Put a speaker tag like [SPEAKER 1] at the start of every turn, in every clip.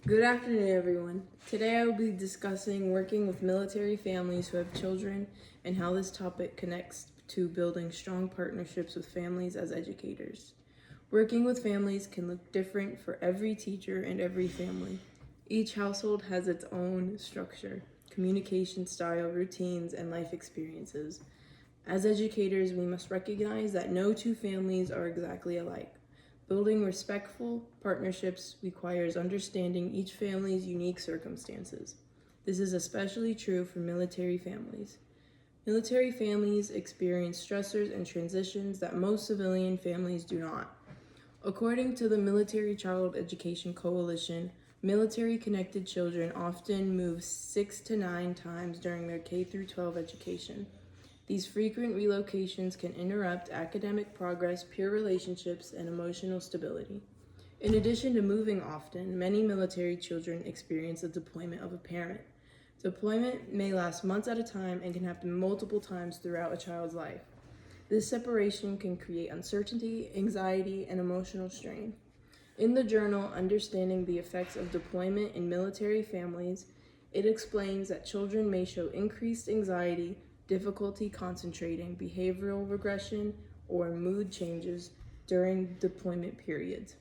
[SPEAKER 1] Good afternoon, everyone. Today I will be discussing working with military families who have children and how this topic connects to building strong partnerships with families as educators. Working with families can look different for every teacher and every family. Each household has its own structure, communication style, routines, and life experiences. As educators, we must recognize that no two families are exactly alike. Building respectful partnerships requires understanding each family's unique circumstances. This is especially true for military families. Military families experience stressors and transitions that most civilian families do not. According to the Military Child Education Coalition, military connected children often move 6 to 9 times during their K through 12 education. These frequent relocations can interrupt academic progress, peer relationships, and emotional stability. In addition to moving often, many military children experience the deployment of a parent. Deployment may last months at a time and can happen multiple times throughout a child's life. This separation can create uncertainty, anxiety, and emotional strain. In the journal, Understanding the Effects of Deployment in Military Families, it explains that children may show increased anxiety, difficulty concentrating, behavioral regression, or mood changes during deployment periods.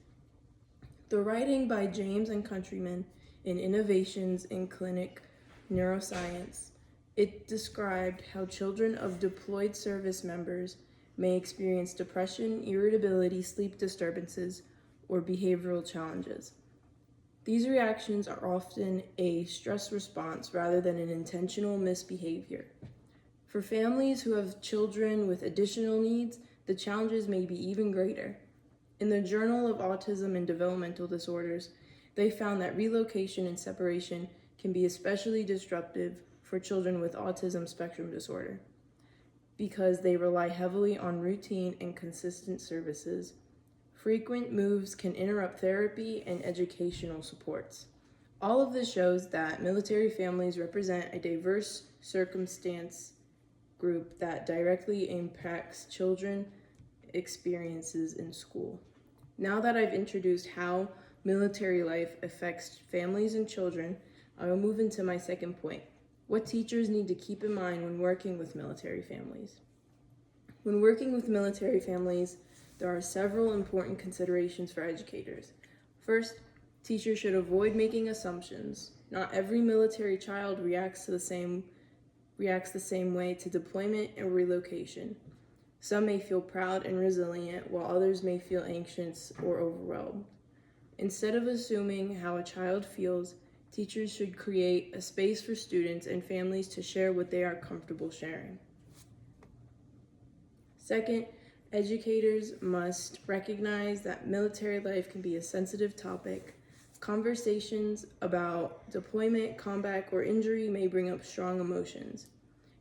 [SPEAKER 1] The writing by James and Countryman in Innovations in Clinic Neuroscience, it described how children of deployed service members may experience depression, irritability, sleep disturbances, or behavioral challenges. These reactions are often a stress response rather than an intentional misbehavior. For families who have children with additional needs, the challenges may be even greater. In the Journal of Autism and Developmental Disorders, they found that relocation and separation can be especially disruptive for children with autism spectrum disorder because they rely heavily on routine and consistent services. Frequent moves can interrupt therapy and educational supports. All of this shows that military families represent a diverse circumstance group that directly impacts children experiences in school. Now that I've introduced how military life affects families and children, I will move into my second point. What teachers need to keep in mind when working with military families. When working with military families, there are several important considerations for educators. First, teachers should avoid making assumptions. Not every military child reacts the same way to deployment and relocation. Some may feel proud and resilient, while others may feel anxious or overwhelmed. Instead of assuming how a child feels, teachers should create a space for students and families to share what they are comfortable sharing. Second, educators must recognize that military life can be a sensitive topic. Conversations about deployment, combat, or injury may bring up strong emotions.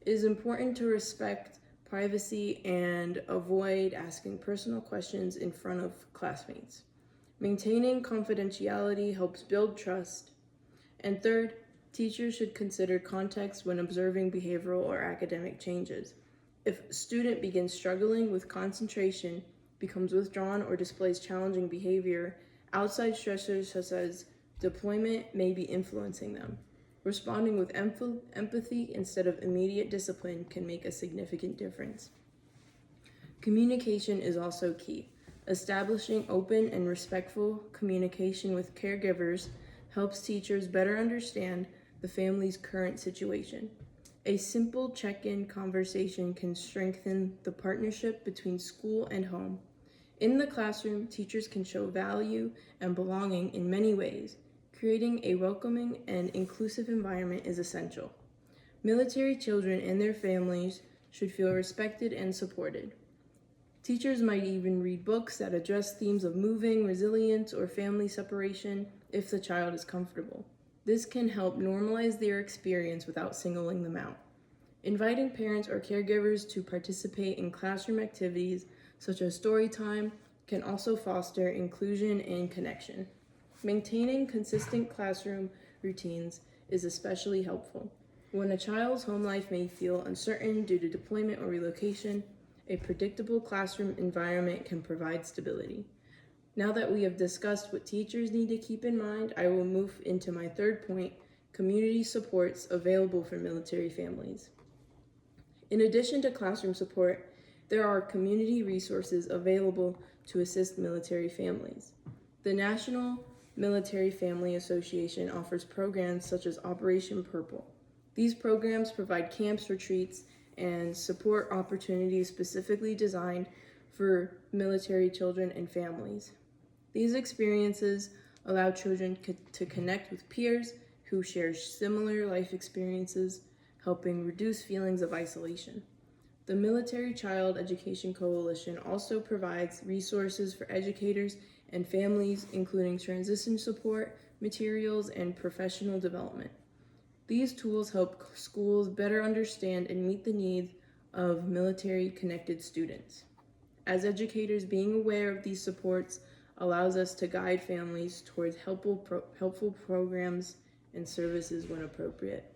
[SPEAKER 1] It is important to respect privacy and avoid asking personal questions in front of classmates. Maintaining confidentiality helps build trust. And third, teachers should consider context when observing behavioral or academic changes. If a student begins struggling with concentration, becomes withdrawn, or displays challenging behavior, outside stressors such as deployment may be influencing them. Responding with empathy instead of immediate discipline can make a significant difference. Communication is also key. Establishing open and respectful communication with caregivers helps teachers better understand the family's current situation. A simple check-in conversation can strengthen the partnership between school and home. In the classroom, teachers can show value and belonging in many ways. Creating a welcoming and inclusive environment is essential. Military children and their families should feel respected and supported. Teachers might even read books that address themes of moving, resilience, or family separation if the child is comfortable. This can help normalize their experience without singling them out. Inviting parents or caregivers to participate in classroom activities such as story time can also foster inclusion and connection. Maintaining consistent classroom routines is especially helpful. When a child's home life may feel uncertain due to deployment or relocation, a predictable classroom environment can provide stability. Now that we have discussed what teachers need to keep in mind, I will move into my third point, community supports available for military families. In addition to classroom support, there are community resources available to assist military families. The National Military Family Association offers programs such as Operation Purple. These programs provide camps, retreats, and support opportunities specifically designed for military children and families. These experiences allow children to connect with peers who share similar life experiences, helping reduce feelings of isolation. The Military Child Education Coalition also provides resources for educators and families, including transition support, materials, and professional development. These tools help schools better understand and meet the needs of military-connected students. As educators, being aware of these supports allows us to guide families towards helpful programs and services when appropriate.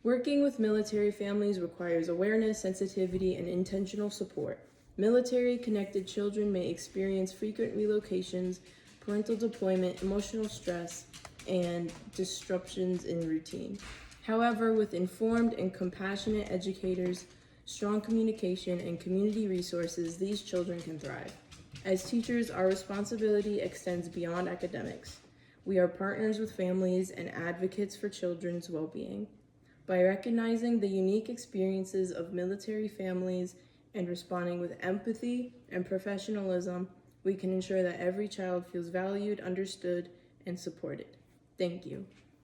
[SPEAKER 1] Working with military families requires awareness, sensitivity, and intentional support. Military-connected children may experience frequent relocations, parental deployment, emotional stress, and disruptions in routine. However, with informed and compassionate educators, strong communication, and community resources, these children can thrive. As teachers, our responsibility extends beyond academics. We are partners with families and advocates for children's well-being. By recognizing the unique experiences of military families and responding with empathy and professionalism, we can ensure that every child feels valued, understood, and supported. Thank you.